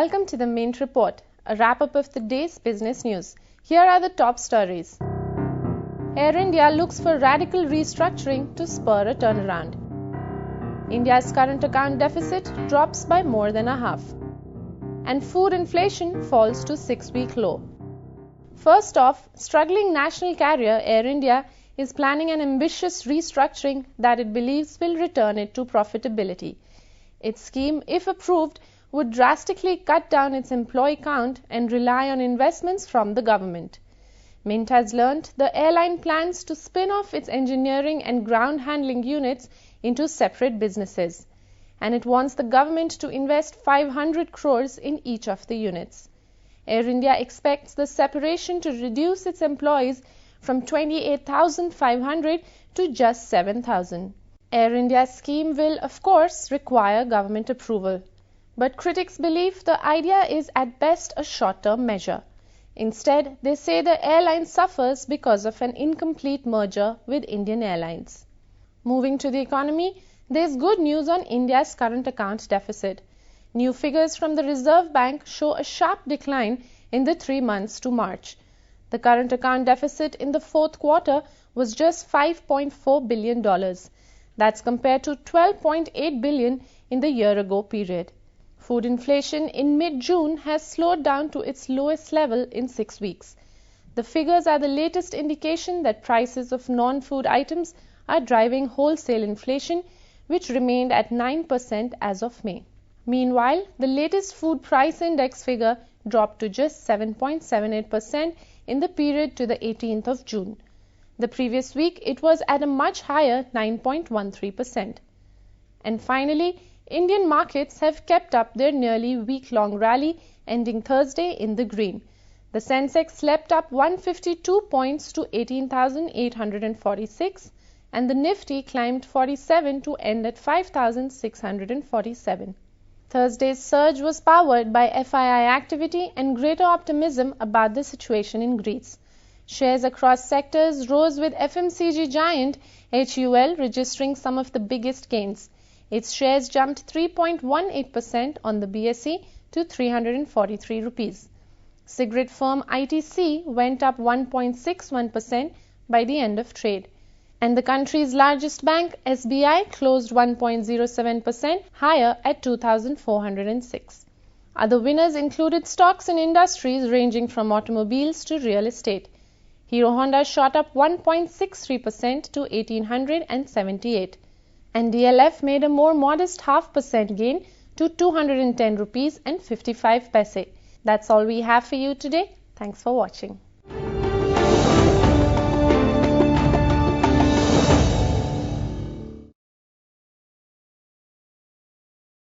Welcome to the Mint Report, a wrap-up of the day's business news. Here are the top stories. Air India looks for radical restructuring to spur a turnaround. India's current account deficit drops by more than a half. And food inflation falls to 6-week low. First off, struggling national carrier Air India is planning an ambitious restructuring that it believes will return it to profitability. Its scheme, if approved, would drastically cut down its employee count and rely on investments from the government. Mint has learnt the airline plans to spin off its engineering and ground handling units into separate businesses, and it wants the government to invest 500 crores in each of the units. Air India expects the separation to reduce its employees from 28,500 to just 7,000. Air India's scheme will, of course, require government approval. But critics believe the idea is at best a short-term measure. Instead, they say the airline suffers because of an incomplete merger with Indian Airlines. Moving to the economy, there's good news on India's current account deficit. New figures from the Reserve Bank show a sharp decline in the 3 months to March. The current account deficit in the fourth quarter was just $5.4 billion. That's compared to $12.8 billion in the year-ago period. Food inflation in mid-June has slowed down to its lowest level in 6 weeks. The figures are the latest indication that prices of non-food items are driving wholesale inflation, which remained at 9% as of May. Meanwhile, the latest food price index figure dropped to just 7.78% in the period to the 18th of June. The previous week, it was at a much higher 9.13%. And finally, Indian markets have kept up their nearly week-long rally, ending Thursday in the green. The Sensex leapt up 152 points to 18,846, and the Nifty climbed 47 to end at 5,647. Thursday's surge was powered by FII activity and greater optimism about the situation in Greece. Shares across sectors rose, with FMCG giant HUL registering some of the biggest gains. Its shares jumped 3.18% on the BSE to 343 rupees. Cigarette firm ITC went up 1.61% by the end of trade. And the country's largest bank, SBI, closed 1.07% higher at 2,406. Other winners included stocks in industries ranging from automobiles to real estate. Hero Honda shot up 1.63% to 1,878. And DLF made a more modest 0.5% gain to 210 rupees and 55 paise. That's all we have for you today. Thanks for watching.